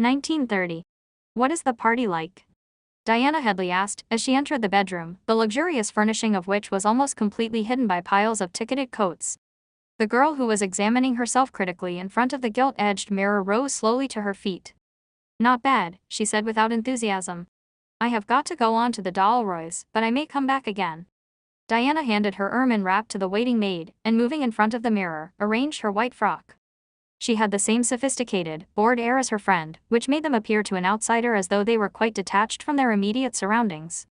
1930. What is the party like? Diana Headley asked as she entered the bedroom, the luxurious furnishing of which was almost completely hidden by piles of ticketed coats. The girl who was examining herself critically in front of the gilt-edged mirror rose slowly to her feet. Not bad, she said without enthusiasm. I have got to go on to the Dalroys, but I may come back again. Diana handed her ermine wrap to the waiting maid, and moving in front of the mirror, arranged her white frock. She had the same sophisticated, bored air as her friend, which made them appear to an outsider as though they were quite detached from their immediate surroundings.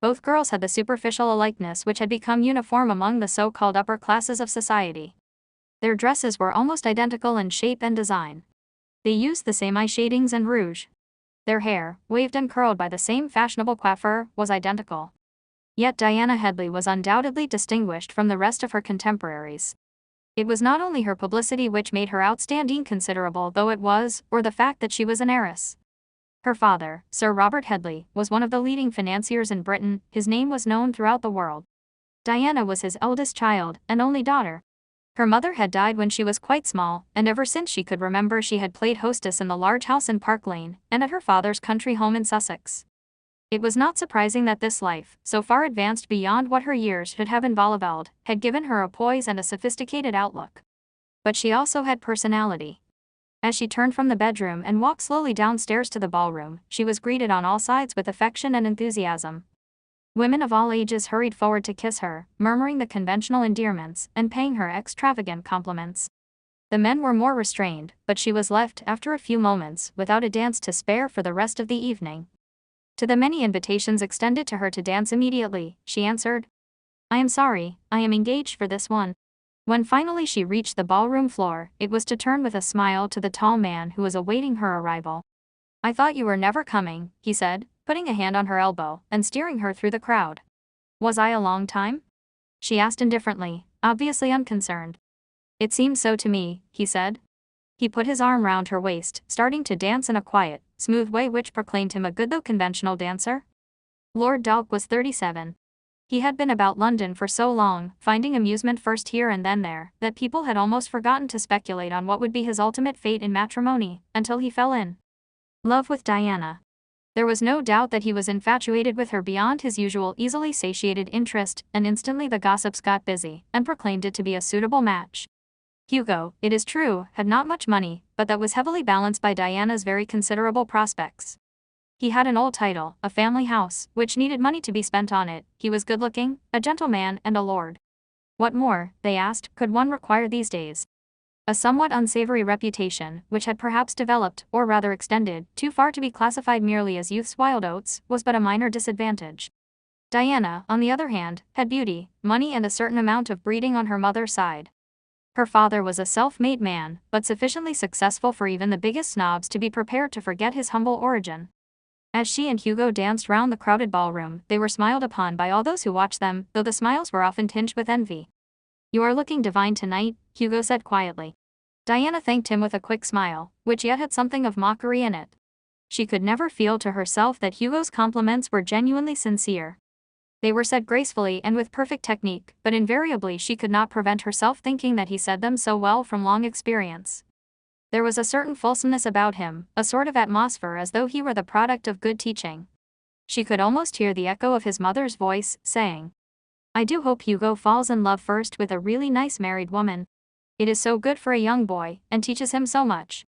Both girls had the superficial alikeness which had become uniform among the so-called upper classes of society. Their dresses were almost identical in shape and design. They used the same eye shadings and rouge. Their hair, waved and curled by the same fashionable coiffeur, was identical. Yet Diana Headley was undoubtedly distinguished from the rest of her contemporaries. It was not only her publicity which made her outstanding, considerable though it was, or the fact that she was an heiress. Her father, Sir Robert Headley, was one of the leading financiers in Britain. His name was known throughout the world. Diana was his eldest child, and only daughter. Her mother had died when she was quite small, and ever since she could remember she had played hostess in the large house in Park Lane, and at her father's country home in Sussex. It was not surprising that this life, so far advanced beyond what her years should have involved, had given her a poise and a sophisticated outlook. But she also had personality. As she turned from the bedroom and walked slowly downstairs to the ballroom, she was greeted on all sides with affection and enthusiasm. Women of all ages hurried forward to kiss her, murmuring the conventional endearments and paying her extravagant compliments. The men were more restrained, but she was left, after a few moments, without a dance to spare for the rest of the evening. To the many invitations extended to her to dance immediately, she answered, I am sorry, I am engaged for this one. When finally she reached the ballroom floor, it was to turn with a smile to the tall man who was awaiting her arrival. I thought you were never coming, he said, putting a hand on her elbow and steering her through the crowd. Was I a long time? She asked indifferently, obviously unconcerned. It seems so to me, he said. He put his arm round her waist, starting to dance in a quiet, smooth way which proclaimed him a good though conventional dancer. Lord Dalk was 37. He had been about London for so long, finding amusement first here and then there, that people had almost forgotten to speculate on what would be his ultimate fate in matrimony, until he fell in love with Diana. There was no doubt that he was infatuated with her beyond his usual easily satiated interest, and instantly the gossips got busy, and proclaimed it to be a suitable match. Hugo, it is true, had not much money, but that was heavily balanced by Diana's very considerable prospects. He had an old title, a family house, which needed money to be spent on it. He was good-looking, a gentleman, and a lord. What more, they asked, could one require these days? A somewhat unsavory reputation, which had perhaps developed, or rather extended, too far to be classified merely as youth's wild oats, was but a minor disadvantage. Diana, on the other hand, had beauty, money and a certain amount of breeding on her mother's side. Her father was a self-made man, but sufficiently successful for even the biggest snobs to be prepared to forget his humble origin. As she and Hugo danced round the crowded ballroom, they were smiled upon by all those who watched them, though the smiles were often tinged with envy. You are looking divine tonight, Hugo said quietly. Diana thanked him with a quick smile, which yet had something of mockery in it. She could never feel to herself that Hugo's compliments were genuinely sincere. They were said gracefully and with perfect technique, but invariably she could not prevent herself thinking that he said them so well from long experience. There was a certain fulsomeness about him, a sort of atmosphere as though he were the product of good teaching. She could almost hear the echo of his mother's voice, saying, I do hope Hugo falls in love first with a really nice married woman. It is so good for a young boy, and teaches him so much.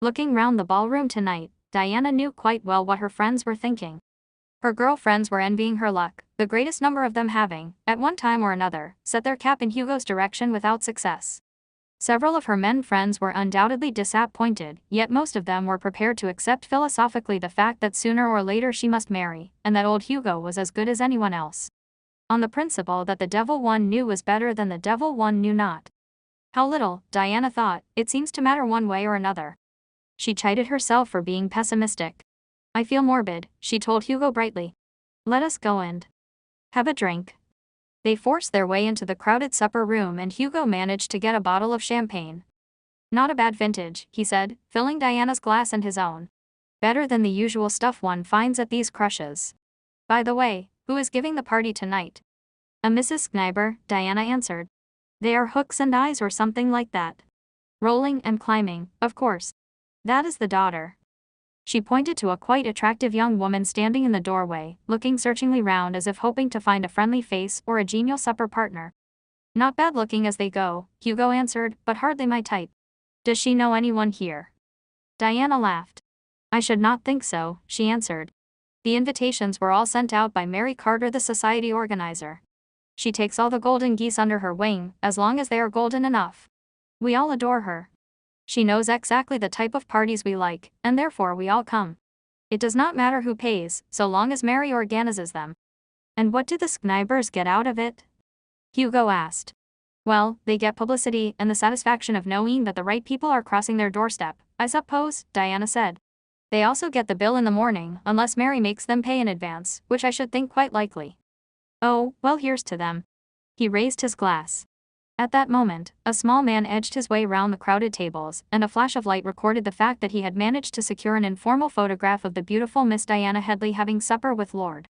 Looking round the ballroom tonight, Diana knew quite well what her friends were thinking. Her girlfriends were envying her luck, the greatest number of them having, at one time or another, set their cap in Hugo's direction without success. Several of her men friends were undoubtedly disappointed, yet most of them were prepared to accept philosophically the fact that sooner or later she must marry, and that old Hugo was as good as anyone else. On the principle that the devil one knew was better than the devil one knew not. How little, Diana thought, it seems to matter one way or another. She chided herself for being pessimistic. I feel morbid, she told Hugo brightly. Let us go and have a drink. They forced their way into the crowded supper room and Hugo managed to get a bottle of champagne. Not a bad vintage, he said, filling Diana's glass and his own. Better than the usual stuff one finds at these crushes. By the way, who is giving the party tonight? A Mrs. Schneiber, Diana answered. They are Hooks and Eyes or something like that. Rolling and climbing, of course. That is the daughter. She pointed to a quite attractive young woman standing in the doorway, looking searchingly round as if hoping to find a friendly face or a genial supper partner. Not bad looking as they go, Hugo answered, but hardly my type. Does she know anyone here? Diana laughed. I should not think so, she answered. The invitations were all sent out by Mary Carter, the society organizer. She takes all the golden geese under her wing, as long as they are golden enough. We all adore her. She knows exactly the type of parties we like, and therefore we all come. It does not matter who pays, so long as Mary organizes them. And what do the Snipers get out of it? Hugo asked. Well, they get publicity and the satisfaction of knowing that the right people are crossing their doorstep, I suppose, Diana said. They also get the bill in the morning, unless Mary makes them pay in advance, which I should think quite likely. Oh, well, here's to them. He raised his glass. At that moment, a small man edged his way round the crowded tables, and a flash of light recorded the fact that he had managed to secure an informal photograph of the beautiful Miss Diana Headley having supper with Lord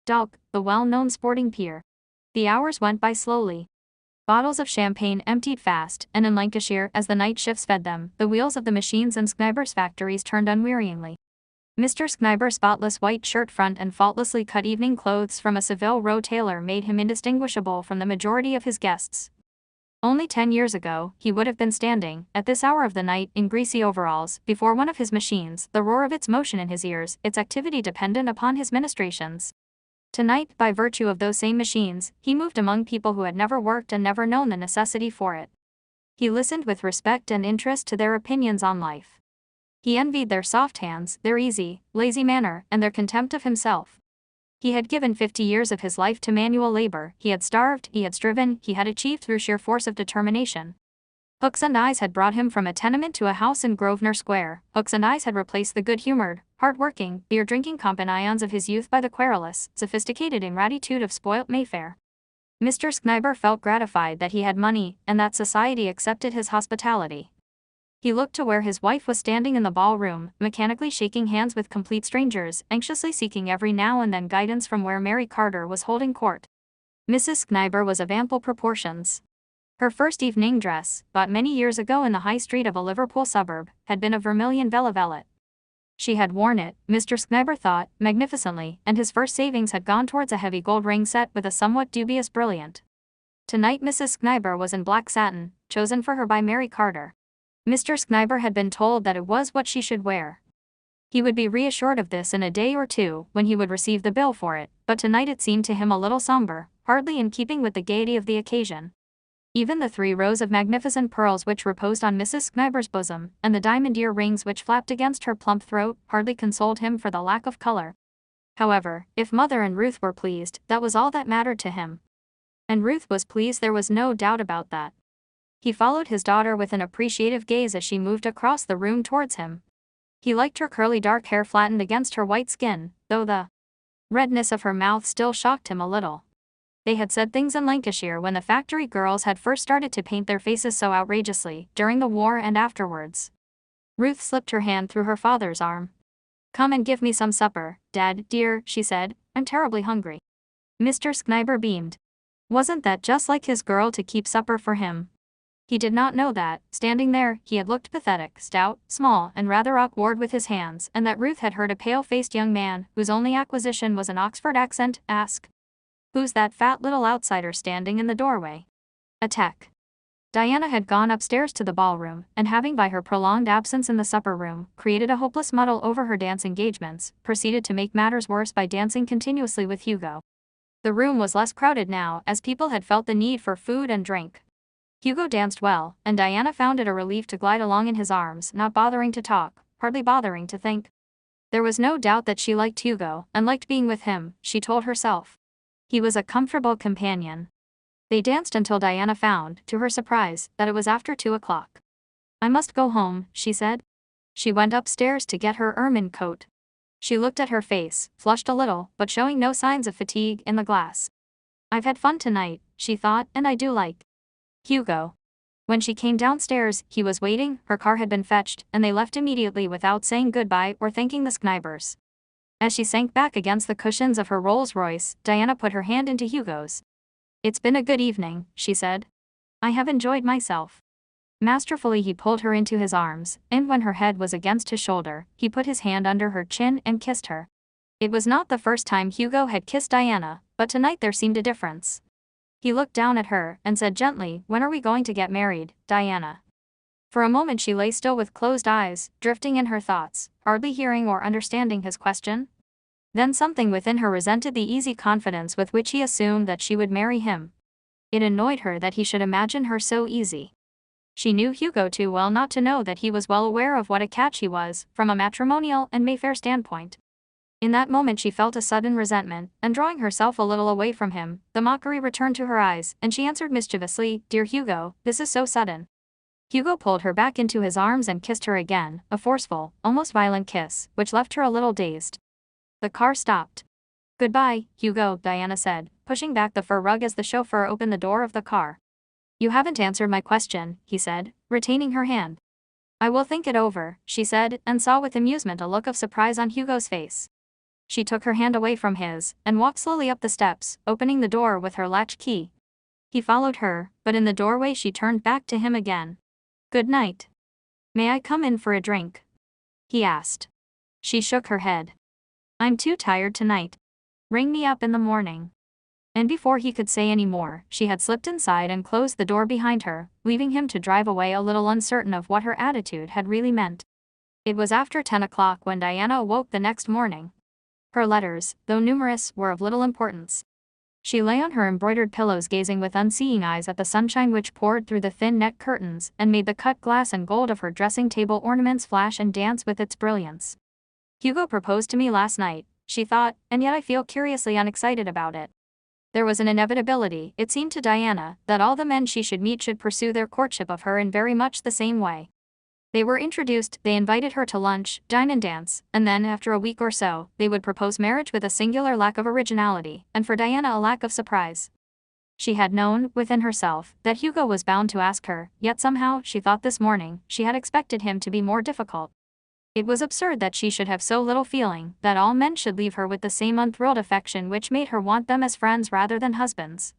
Dalk, the well-known sporting peer. The hours went by slowly. Bottles of champagne emptied fast, and in Lancashire, as the night shifts fed them, the wheels of the machines and Snipers' factories turned unwearyingly. Mr. Snipers' spotless white shirt front and faultlessly cut evening clothes from a Savile Row tailor made him indistinguishable from the majority of his guests. Only 10 years ago, he would have been standing, at this hour of the night, in greasy overalls, before one of his machines, the roar of its motion in his ears, its activity dependent upon his ministrations. Tonight, by virtue of those same machines, he moved among people who had never worked and never known the necessity for it. He listened with respect and interest to their opinions on life. He envied their soft hands, their easy, lazy manner, and their contempt of himself. He had given 50 years of his life to manual labor, he had starved, he had striven, he had achieved through sheer force of determination. Hooks and eyes had brought him from a tenement to a house in Grosvenor Square. Hooks and eyes had replaced the good-humored, hard-working, beer-drinking companions of his youth by the querulous, sophisticated ingratitude of spoilt Mayfair. Mr. Sniper felt gratified that he had money, and that society accepted his hospitality. He looked to where his wife was standing in the ballroom, mechanically shaking hands with complete strangers, anxiously seeking every now and then guidance from where Mary Carter was holding court. Mrs. Sniper was of ample proportions. Her first evening dress, bought many years ago in the high street of a Liverpool suburb, had been of vermilion velvet. She had worn it, Mr. Sniper thought, magnificently, and his first savings had gone towards a heavy gold ring set with a somewhat dubious brilliant. Tonight Mrs. Sniper was in black satin, chosen for her by Mary Carter. Mr. Sniper had been told that it was what she should wear. He would be reassured of this in a day or two, when he would receive the bill for it, but tonight it seemed to him a little somber, hardly in keeping with the gaiety of the occasion. Even the 3 rows of magnificent pearls which reposed on Mrs. Sniper's bosom, and the diamond ear rings which flapped against her plump throat, hardly consoled him for the lack of color. However, if Mother and Ruth were pleased, that was all that mattered to him. And Ruth was pleased, there was no doubt about that. He followed his daughter with an appreciative gaze as she moved across the room towards him. He liked her curly dark hair flattened against her white skin, though the redness of her mouth still shocked him a little. They had said things in Lancashire when the factory girls had first started to paint their faces so outrageously, during the war and afterwards. Ruth slipped her hand through her father's arm. Come and give me some supper, Dad, dear, she said, I'm terribly hungry. Mr. Sniper beamed. Wasn't that just like his girl to keep supper for him? He did not know that, standing there, he had looked pathetic, stout, small, and rather awkward with his hands, and that Ruth had heard a pale-faced young man, whose only acquisition was an Oxford accent, ask, "Who's that fat little outsider standing in the doorway?" A tech. Diana had gone upstairs to the ballroom, and having by her prolonged absence in the supper room, created a hopeless muddle over her dance engagements, proceeded to make matters worse by dancing continuously with Hugo. The room was less crowded now, as people had felt the need for food and drink. Hugo danced well, and Diana found it a relief to glide along in his arms, not bothering to talk, hardly bothering to think. There was no doubt that she liked Hugo, and liked being with him, she told herself. He was a comfortable companion. They danced until Diana found, to her surprise, that it was after 2 o'clock. I must go home, she said. She went upstairs to get her ermine coat. She looked at her face, flushed a little, but showing no signs of fatigue, in the glass. I've had fun tonight, she thought, and I do like Hugo. When she came downstairs, he was waiting, her car had been fetched, and they left immediately without saying goodbye or thanking the Snipers. As she sank back against the cushions of her Rolls-Royce, Diana put her hand into Hugo's. It's been a good evening, she said. I have enjoyed myself. Masterfully he pulled her into his arms, and when her head was against his shoulder, he put his hand under her chin and kissed her. It was not the first time Hugo had kissed Diana, but tonight there seemed a difference. He looked down at her and said gently, "When are we going to get married, Diana?" For a moment she lay still with closed eyes, drifting in her thoughts, hardly hearing or understanding his question. Then something within her resented the easy confidence with which he assumed that she would marry him. It annoyed her that he should imagine her so easy. She knew Hugo too well not to know that he was well aware of what a catch he was, from a matrimonial and Mayfair standpoint. In that moment she felt a sudden resentment, and drawing herself a little away from him, the mockery returned to her eyes, and she answered mischievously, "Dear Hugo, this is so sudden." Hugo pulled her back into his arms and kissed her again, a forceful, almost violent kiss, which left her a little dazed. The car stopped. "Goodbye, Hugo," Diana said, pushing back the fur rug as the chauffeur opened the door of the car. "You haven't answered my question," he said, retaining her hand. "I will think it over," she said, and saw with amusement a look of surprise on Hugo's face. She took her hand away from his, and walked slowly up the steps, opening the door with her latch key. He followed her, but in the doorway she turned back to him again. "Good night. May I come in for a drink?" he asked. She shook her head. "I'm too tired tonight. Ring me up in the morning." And before he could say any more, she had slipped inside and closed the door behind her, leaving him to drive away a little uncertain of what her attitude had really meant. It was after 10 o'clock when Diana awoke the next morning. Her letters, though numerous, were of little importance. She lay on her embroidered pillows gazing with unseeing eyes at the sunshine which poured through the thin net curtains and made the cut glass and gold of her dressing table ornaments flash and dance with its brilliance. "Hugo proposed to me last night," she thought, "and yet I feel curiously unexcited about it." There was an inevitability, it seemed to Diana, that all the men she should meet should pursue their courtship of her in very much the same way. They were introduced, they invited her to lunch, dine and dance, and then, after a week or so, they would propose marriage with a singular lack of originality, and for Diana a lack of surprise. She had known, within herself, that Hugo was bound to ask her, yet somehow, she thought this morning, she had expected him to be more difficult. It was absurd that she should have so little feeling, that all men should leave her with the same unthrilled affection which made her want them as friends rather than husbands.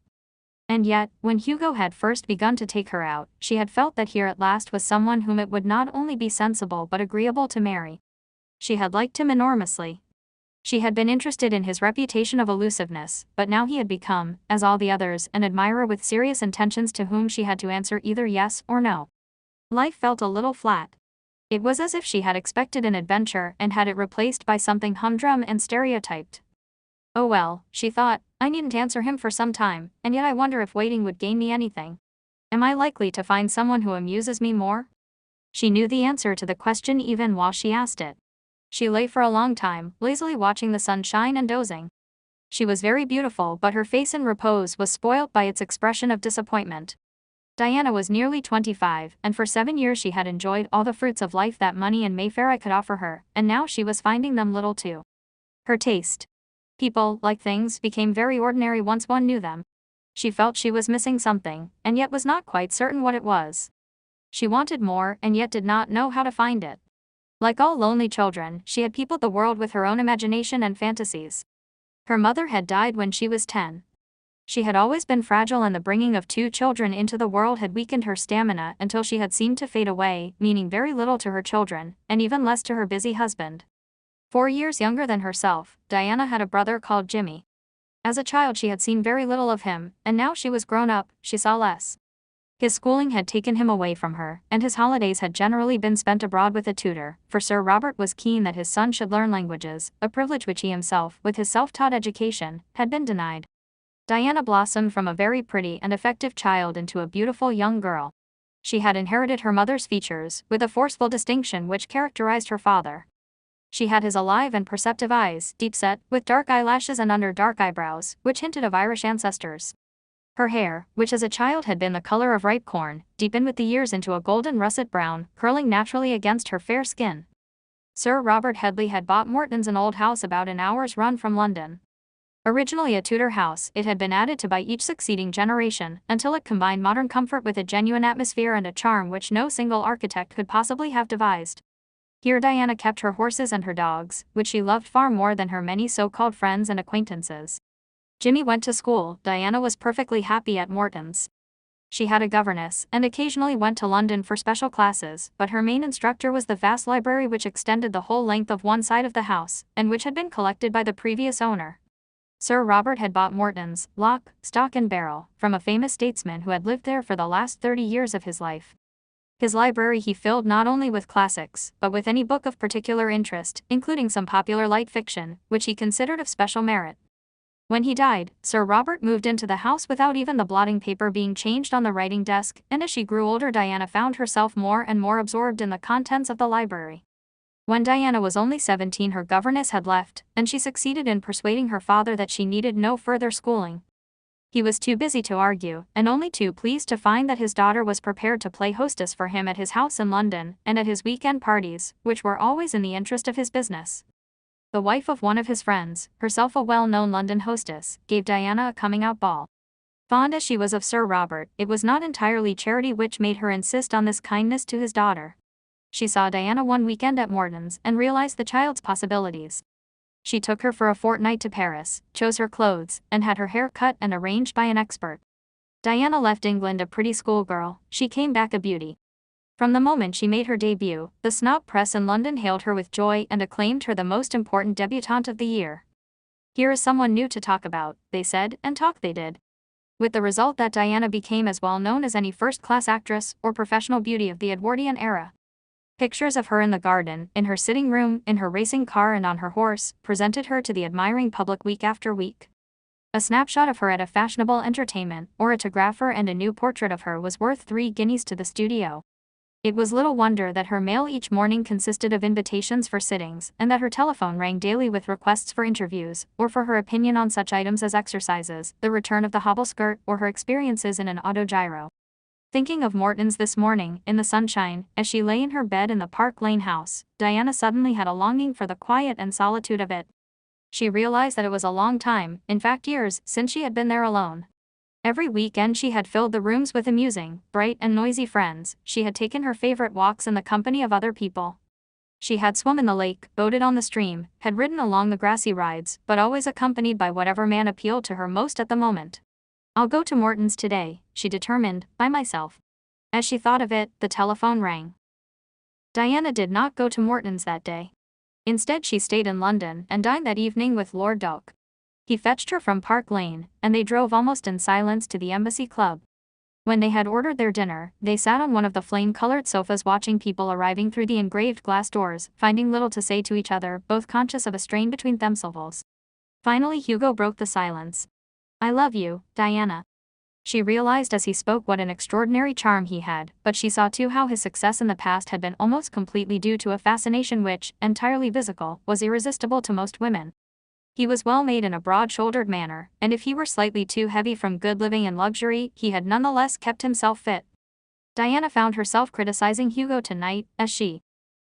And yet, when Hugo had first begun to take her out, she had felt that here at last was someone whom it would not only be sensible but agreeable to marry. She had liked him enormously. She had been interested in his reputation of elusiveness, but now he had become, as all the others, an admirer with serious intentions to whom she had to answer either yes or no. Life felt a little flat. It was as if she had expected an adventure and had it replaced by something humdrum and stereotyped. "Oh well," she thought, "I needn't answer him for some time, and yet I wonder if waiting would gain me anything. Am I likely to find someone who amuses me more?" She knew the answer to the question even while she asked it. She lay for a long time, lazily watching the sun shine and dozing. She was very beautiful, but her face in repose was spoilt by its expression of disappointment. Diana was nearly 25, and for 7 years she had enjoyed all the fruits of life that money and Mayfair could offer her, and now she was finding them little too. Her taste, people, like things, became very ordinary once one knew them. She felt she was missing something, and yet was not quite certain what it was. She wanted more, and yet did not know how to find it. Like all lonely children, she had peopled the world with her own imagination and fantasies. Her mother had died when she was 10. She had always been fragile, and the bringing of 2 children into the world had weakened her stamina until she had seemed to fade away, meaning very little to her children, and even less to her busy husband. 4 years younger than herself, Diana had a brother called Jimmy. As a child she had seen very little of him, and now she was grown up, she saw less. His schooling had taken him away from her, and his holidays had generally been spent abroad with a tutor, for Sir Robert was keen that his son should learn languages, a privilege which he himself, with his self-taught education, had been denied. Diana blossomed from a very pretty and effective child into a beautiful young girl. She had inherited her mother's features, with a forceful distinction which characterized her father. She had his alive and perceptive eyes, deep-set, with dark eyelashes and under dark eyebrows, which hinted of Irish ancestors. Her hair, which as a child had been the color of ripe corn, deepened with the years into a golden russet brown, curling naturally against her fair skin. Sir Robert Headley had bought Morton's, an old house about an hour's run from London. Originally a Tudor house, it had been added to by each succeeding generation, until it combined modern comfort with a genuine atmosphere and a charm which no single architect could possibly have devised. Here Diana kept her horses and her dogs, which she loved far more than her many so-called friends and acquaintances. Jimmy went to school. Diana was perfectly happy at Morton's. She had a governess and occasionally went to London for special classes, but her main instructor was the vast library which extended the whole length of one side of the house, and which had been collected by the previous owner. Sir Robert had bought Morton's, lock, stock and barrel, from a famous statesman who had lived there for the last 30 years of his life. His library he filled not only with classics, but with any book of particular interest, including some popular light fiction, which he considered of special merit. When he died, Sir Robert moved into the house without even the blotting paper being changed on the writing desk, and as she grew older Diana found herself more and more absorbed in the contents of the library. When Diana was only 17 her governess had left, and she succeeded in persuading her father that she needed no further schooling. He was too busy to argue, and only too pleased to find that his daughter was prepared to play hostess for him at his house in London, and at his weekend parties, which were always in the interest of his business. The wife of one of his friends, herself a well-known London hostess, gave Diana a coming-out ball. Fond as she was of Sir Robert, it was not entirely charity which made her insist on this kindness to his daughter. She saw Diana one weekend at Morton's and realized the child's possibilities. She took her for a fortnight to Paris, chose her clothes, and had her hair cut and arranged by an expert. Diana left England a pretty schoolgirl, she came back a beauty. From the moment she made her debut, the snob press in London hailed her with joy and acclaimed her the most important debutante of the year. Here is someone new to talk about, they said, and talk they did. With the result that Diana became as well known as any first-class actress or professional beauty of the Edwardian era. Pictures of her in the garden, in her sitting room, in her racing car and on her horse, presented her to the admiring public week after week. A snapshot of her at a fashionable entertainment, or a photographer and a new portrait of her was worth 3 guineas to the studio. It was little wonder that her mail each morning consisted of invitations for sittings, and that her telephone rang daily with requests for interviews, or for her opinion on such items as exercises, the return of the hobble skirt, or her experiences in an autogyro. Thinking of Morton's this morning, in the sunshine, as she lay in her bed in the Park Lane house, Diana suddenly had a longing for the quiet and solitude of it. She realized that it was a long time, in fact years, since she had been there alone. Every weekend she had filled the rooms with amusing, bright and noisy friends, she had taken her favorite walks in the company of other people. She had swum in the lake, boated on the stream, had ridden along the grassy rides, but always accompanied by whatever man appealed to her most at the moment. I'll go to Morton's today, she determined, by myself. As she thought of it, the telephone rang. Diana did not go to Morton's that day. Instead she stayed in London and dined that evening with Lord Doak. He fetched her from Park Lane, and they drove almost in silence to the Embassy Club. When they had ordered their dinner, they sat on one of the flame-colored sofas watching people arriving through the engraved glass doors, finding little to say to each other, both conscious of a strain between themselves. Finally Hugo broke the silence. I love you, Diana. She realized as he spoke what an extraordinary charm he had, but she saw too how his success in the past had been almost completely due to a fascination which, entirely physical, was irresistible to most women. He was well made in a broad-shouldered manner, and if he were slightly too heavy from good living and luxury, he had nonetheless kept himself fit. Diana found herself criticizing Hugo tonight, as she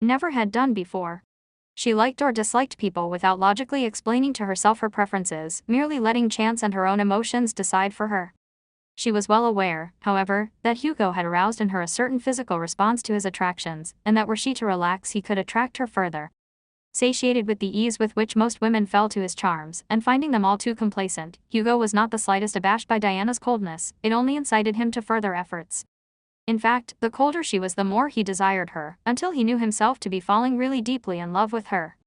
never had done before. She liked or disliked people without logically explaining to herself her preferences, merely letting chance and her own emotions decide for her. She was well aware, however, that Hugo had aroused in her a certain physical response to his attractions, and that were she to relax he could attract her further. Satiated with the ease with which most women fell to his charms, and finding them all too complacent, Hugo was not the slightest abashed by Diana's coldness, it only incited him to further efforts. In fact, the colder she was the more he desired her, until he knew himself to be falling really deeply in love with her.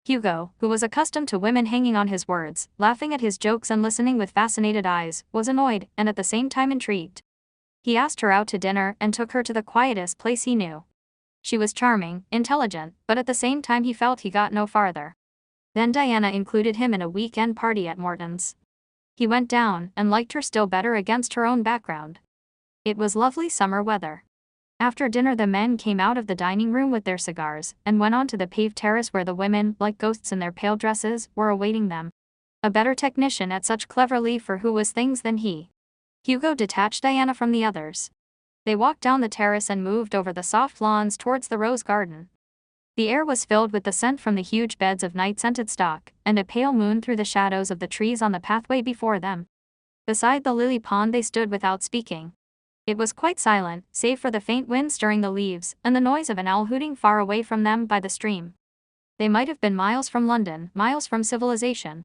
Hugo, who was accustomed to women hanging on his words, laughing at his jokes and listening with fascinated eyes, was annoyed, and at the same time intrigued. He asked her out to dinner and took her to the quietest place he knew. She was charming, intelligent, but at the same time he felt he got no farther. Then Diana included him in a weekend party at Morton's. He went down, and liked her still better against her own background. It was lovely summer weather. After dinner the men came out of the dining room with their cigars, and went on to the paved terrace where the women, like ghosts in their pale dresses, were awaiting them. A better technician at such cleverly for who was things than he. Hugo detached Diana from the others. They walked down the terrace and moved over the soft lawns towards the rose garden. The air was filled with the scent from the huge beds of night-scented stock, and a pale moon through the shadows of the trees on the pathway before them. Beside the lily pond they stood without speaking. It was quite silent, save for the faint wind stirring the leaves, and the noise of an owl hooting far away from them by the stream. They might have been miles from London, miles from civilization.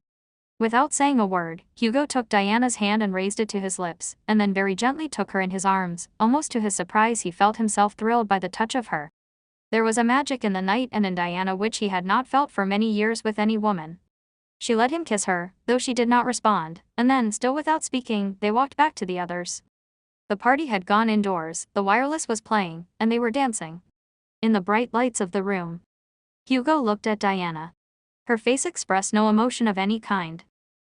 Without saying a word, Hugo took Diana's hand and raised it to his lips, and then very gently took her in his arms. Almost to his surprise, he felt himself thrilled by the touch of her. There was a magic in the night and in Diana which he had not felt for many years with any woman. She let him kiss her, though she did not respond, and then, still without speaking, they walked back to the others. The party had gone indoors, the wireless was playing, and they were dancing. In the bright lights of the room, Hugo looked at Diana. Her face expressed no emotion of any kind.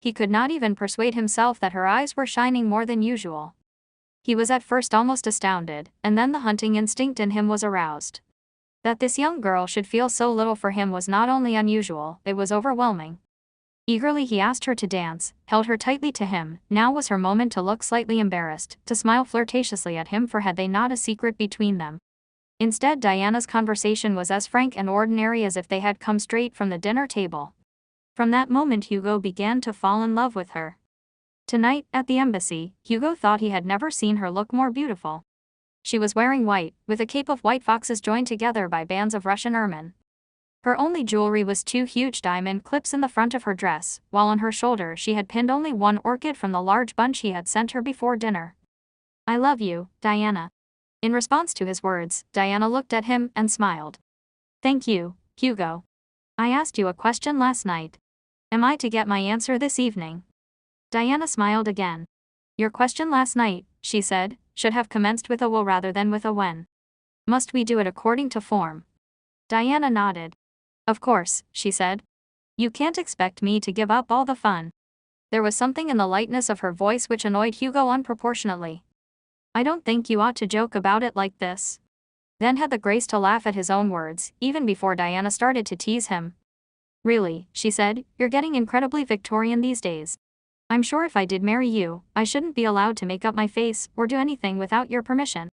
He could not even persuade himself that her eyes were shining more than usual. He was at first almost astounded, and then the hunting instinct in him was aroused. That this young girl should feel so little for him was not only unusual, it was overwhelming. Eagerly he asked her to dance, held her tightly to him. Now was her moment to look slightly embarrassed, to smile flirtatiously at him, for had they not a secret between them? Instead, Diana's conversation was as frank and ordinary as if they had come straight from the dinner table. From that moment Hugo began to fall in love with her. Tonight, at the embassy, Hugo thought he had never seen her look more beautiful. She was wearing white, with a cape of white foxes joined together by bands of Russian ermine. Her only jewelry was 2 huge diamond clips in the front of her dress, while on her shoulder she had pinned only 1 orchid from the large bunch he had sent her before dinner. "I love you, Diana." In response to his words, Diana looked at him and smiled. "Thank you, Hugo. I asked you a question last night. Am I to get my answer this evening?" Diana smiled again. "Your question last night," she said, "should have commenced with a will rather than with a when. Must we do it according to form?" Diana nodded. "Of course," she said. "You can't expect me to give up all the fun." There was something in the lightness of her voice which annoyed Hugo unproportionately. "I don't think you ought to joke about it like this." Then had the grace to laugh at his own words, even before Diana started to tease him. "Really," she said, "you're getting incredibly Victorian these days. I'm sure if I did marry you, I shouldn't be allowed to make up my face or do anything without your permission.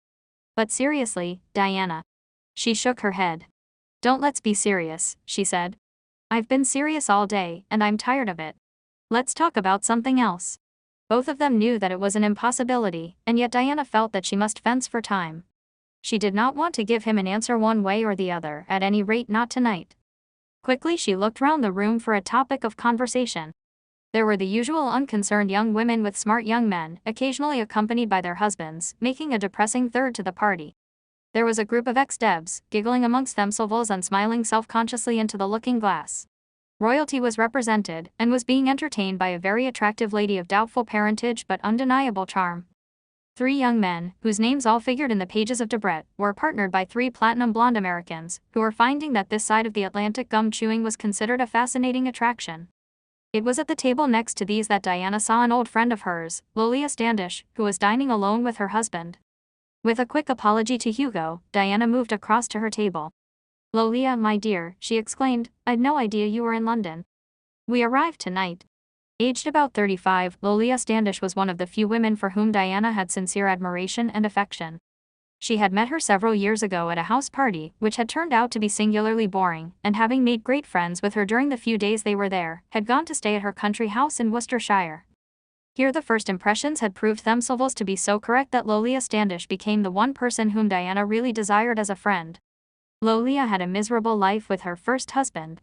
But seriously, Diana." She shook her head. "Let's be serious," she said. "I've been serious all day, and I'm tired of it. Let's talk about something else." Both of them knew that it was an impossibility, and yet Diana felt that she must fence for time. She did not want to give him an answer one way or the other, at any rate not tonight. Quickly she looked round the room for a topic of conversation. There were the usual unconcerned young women with smart young men, occasionally accompanied by their husbands, making a depressing third to the party. There was a group of ex-debs, giggling amongst themselves and smiling self-consciously into the looking-glass. Royalty was represented, and was being entertained by a very attractive lady of doubtful parentage but undeniable charm. 3 young men, whose names all figured in the pages of Debrett, were partnered by 3 platinum blonde Americans, who were finding that this side of the Atlantic gum chewing was considered a fascinating attraction. It was at the table next to these that Diana saw an old friend of hers, Lolia Standish, who was dining alone with her husband. With a quick apology to Hugo, Diana moved across to her table. "Lolia, my dear," she exclaimed, "I'd no idea you were in London. We arrived tonight." Aged about 35, Lolia Standish was one of the few women for whom Diana had sincere admiration and affection. She had met her several years ago at a house party, which had turned out to be singularly boring, and having made great friends with her during the few days they were there, had gone to stay at her country house in Worcestershire. Here the first impressions had proved themselves to be so correct that Lolia Standish became the one person whom Diana really desired as a friend. Lolia had a miserable life with her first husband.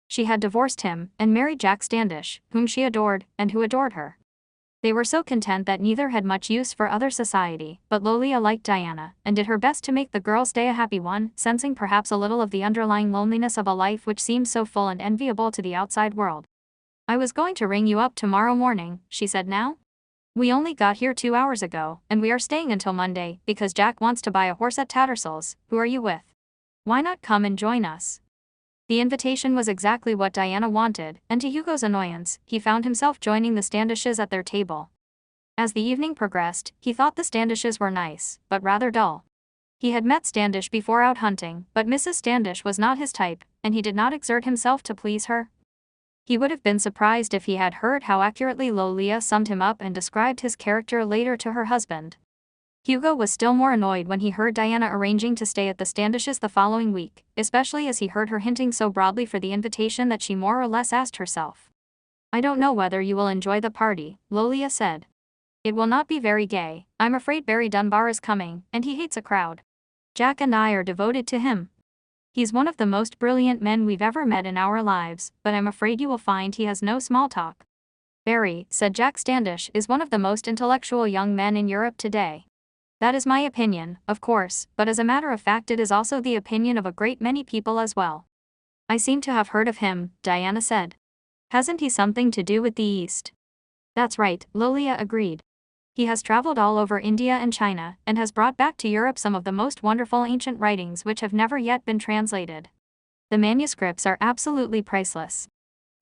She had divorced him, and married Jack Standish, whom she adored, and who adored her. They were so content that neither had much use for other society, but Lolia liked Diana, and did her best to make the girl's day a happy one, sensing perhaps a little of the underlying loneliness of a life which seemed so full and enviable to the outside world. "I was going to ring you up tomorrow morning," she said now. "We only got here 2 hours ago, and we are staying until Monday, because Jack wants to buy a horse at Tattersall's. Who are you with? Why not come and join us?" The invitation was exactly what Diana wanted, and to Hugo's annoyance, he found himself joining the Standishes at their table. As the evening progressed, he thought the Standishes were nice, but rather dull. He had met Standish before out hunting, but Mrs. Standish was not his type, and he did not exert himself to please her. He would have been surprised if he had heard how accurately Lolia summed him up and described his character later to her husband. Hugo was still more annoyed when he heard Diana arranging to stay at the Standishes the following week, especially as he heard her hinting so broadly for the invitation that she more or less asked herself. "I don't know whether you will enjoy the party," Lolia said. "It will not be very gay. I'm afraid Barry Dunbar is coming, and he hates a crowd. Jack and I are devoted to him. He's one of the most brilliant men we've ever met in our lives, but I'm afraid you will find he has no small talk. Barry, said Jack Standish, is one of the most intellectual young men in Europe today. That is my opinion, of course, but as a matter of fact it is also the opinion of a great many people as well. I seem to have heard of him, Diana said. Hasn't he something to do with the East? That's right, Lolia agreed. He has traveled all over India and China, and has brought back to Europe some of the most wonderful ancient writings which have never yet been translated. The manuscripts are absolutely priceless.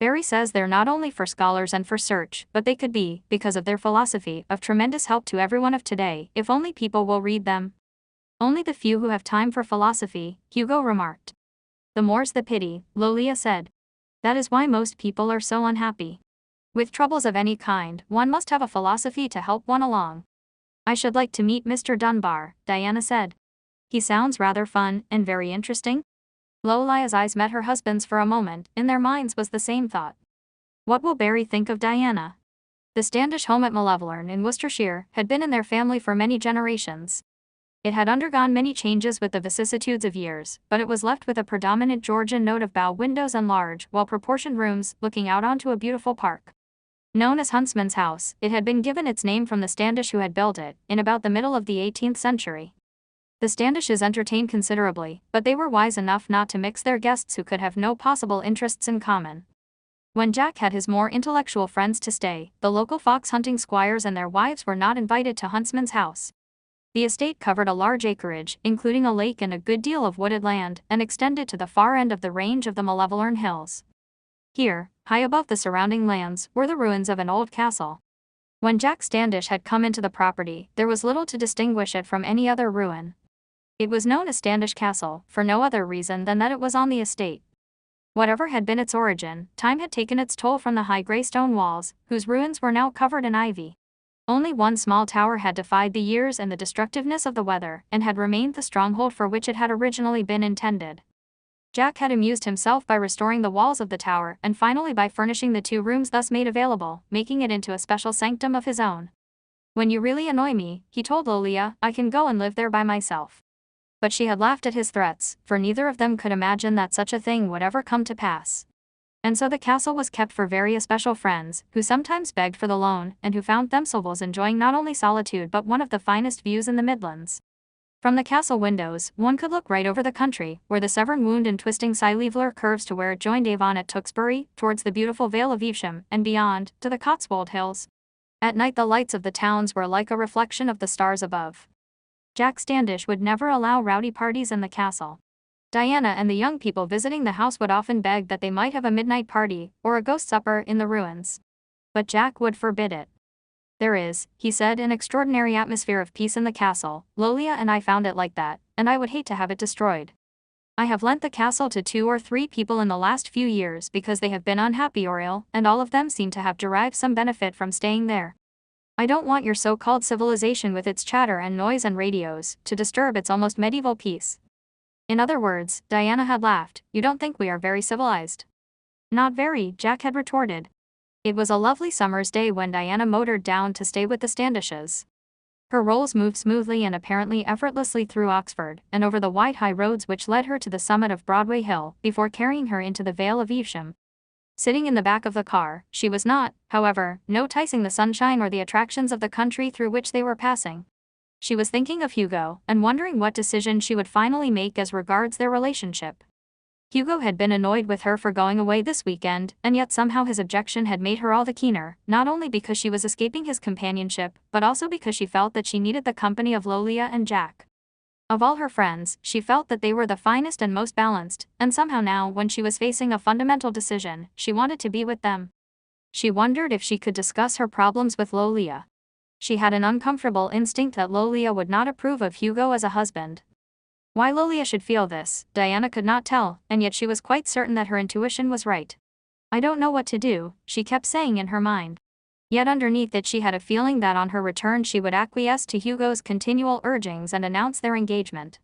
Barry says they're not only for scholars and for search, but they could be, because of their philosophy, of tremendous help to everyone of today, if only people will read them. Only the few who have time for philosophy, Hugo remarked. The more's the pity, Lolia said. That is why most people are so unhappy. With troubles of any kind, one must have a philosophy to help one along. I should like to meet Mr. Dunbar, Diana said. He sounds rather fun and very interesting. Lolia's eyes met her husband's for a moment, in their minds was the same thought. What will Barry think of Diana? The Standish home at Malevolerne in Worcestershire had been in their family for many generations. It had undergone many changes with the vicissitudes of years, but it was left with a predominant Georgian note of bow windows and large, well-proportioned rooms, looking out onto a beautiful park. Known as Huntsman's House, it had been given its name from the Standish who had built it, in about the middle of the 18th century. The Standishes entertained considerably, but they were wise enough not to mix their guests who could have no possible interests in common. When Jack had his more intellectual friends to stay, the local fox hunting squires and their wives were not invited to Huntsman's House. The estate covered a large acreage, including a lake and a good deal of wooded land, and extended to the far end of the range of the Malevolerne Hills. Here, high above the surrounding lands, were the ruins of an old castle. When Jack Standish had come into the property, there was little to distinguish it from any other ruin. It was known as Standish Castle, for no other reason than that it was on the estate. Whatever had been its origin, time had taken its toll from the high grey stone walls, whose ruins were now covered in ivy. Only one small tower had defied the years and the destructiveness of the weather, and had remained the stronghold for which it had originally been intended. Jack had amused himself by restoring the walls of the tower, and finally by furnishing the 2 rooms thus made available, making it into a special sanctum of his own. When you really annoy me, he told Lolia, I can go and live there by myself. But she had laughed at his threats, for neither of them could imagine that such a thing would ever come to pass. And so the castle was kept for very especial friends, who sometimes begged for the loan, and who found themselves enjoying not only solitude but one of the finest views in the Midlands. From the castle windows, one could look right over the country, where the Severn wound and twisting Scilevler curves to where it joined Avon at Tewkesbury, towards the beautiful Vale of Evesham, and beyond, to the Cotswold Hills. At night the lights of the towns were like a reflection of the stars above. Jack Standish would never allow rowdy parties in the castle. Diana and the young people visiting the house would often beg that they might have a midnight party, or a ghost supper, in the ruins. But Jack would forbid it. There is, he said, an extraordinary atmosphere of peace in the castle. Lolia and I found it like that, and I would hate to have it destroyed. I have lent the castle to 2 or 3 people in the last few years because they have been unhappy or ill, and all of them seem to have derived some benefit from staying there. I don't want your so-called civilization with its chatter and noise and radios to disturb its almost medieval peace. In other words, Diana had laughed, you don't think we are very civilized? Not very, Jack had retorted. It was a lovely summer's day when Diana motored down to stay with the Standishes. Her rolls moved smoothly and apparently effortlessly through Oxford, and over the wide high roads which led her to the summit of Broadway Hill, before carrying her into the Vale of Evesham. Sitting in the back of the car, she was not, however, noticing the sunshine or the attractions of the country through which they were passing. She was thinking of Hugo, and wondering what decision she would finally make as regards their relationship. Hugo had been annoyed with her for going away this weekend, and yet somehow his objection had made her all the keener, not only because she was escaping his companionship, but also because she felt that she needed the company of Lolia and Jack. Of all her friends, she felt that they were the finest and most balanced, and somehow now, when she was facing a fundamental decision, she wanted to be with them. She wondered if she could discuss her problems with Lolia. She had an uncomfortable instinct that Lolia would not approve of Hugo as a husband. Why Lolia should feel this, Diana could not tell, and yet she was quite certain that her intuition was right. I don't know what to do, she kept saying in her mind. Yet underneath it she had a feeling that on her return she would acquiesce to Hugo's continual urgings and announce their engagement.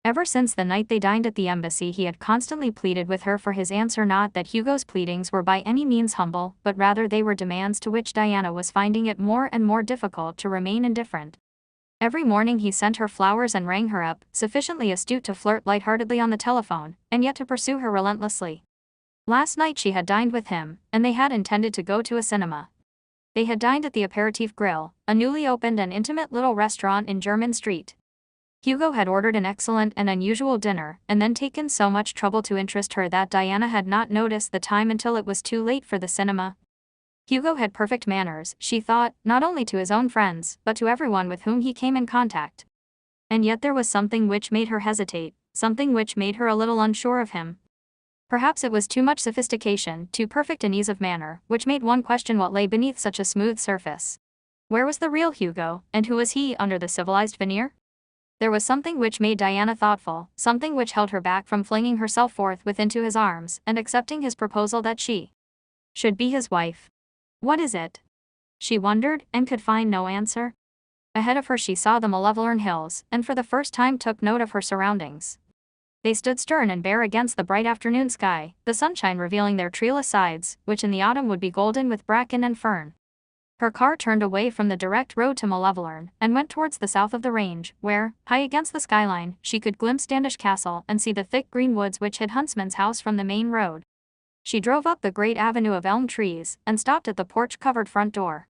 Ever since the night they dined at the embassy he had constantly pleaded with her for his answer, not that Hugo's pleadings were by any means humble, but rather they were demands to which Diana was finding it more and more difficult to remain indifferent. Every morning he sent her flowers and rang her up, sufficiently astute to flirt lightheartedly on the telephone, and yet to pursue her relentlessly. Last night she had dined with him, and they had intended to go to a cinema. They had dined at the Aperitif Grill, a newly opened and intimate little restaurant in German Street. Hugo had ordered an excellent and unusual dinner, and then taken so much trouble to interest her that Diana had not noticed the time until it was too late for the cinema. Hugo had perfect manners, she thought, not only to his own friends, but to everyone with whom he came in contact. And yet there was something which made her hesitate, something which made her a little unsure of him. Perhaps it was too much sophistication, too perfect an ease of manner, which made one question what lay beneath such a smooth surface. Where was the real Hugo, and who was he under the civilized veneer? There was something which made Diana thoughtful, something which held her back from flinging herself forthwith into his arms and accepting his proposal that she should be his wife. What is it? She wondered, and could find no answer. Ahead of her she saw the Malevolent Hills, and for the first time took note of her surroundings. They stood stern and bare against the bright afternoon sky, the sunshine revealing their treeless sides, which in the autumn would be golden with bracken and fern. Her car turned away from the direct road to Malevolent, and went towards the south of the range, where, high against the skyline, she could glimpse Standish Castle and see the thick green woods which hid Huntsman's house from the main road. She drove up the great avenue of elm trees, and stopped at the porch-covered front door.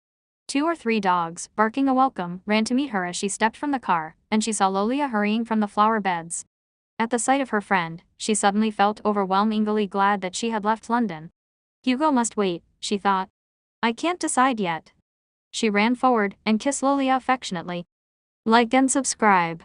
2 or 3 dogs, barking a welcome, ran to meet her as she stepped from the car, and she saw Lolia hurrying from the flower beds. At the sight of her friend, she suddenly felt overwhelmingly glad that she had left London. Hugo must wait, she thought. I can't decide yet. She ran forward and kissed Lolia affectionately. Like and subscribe.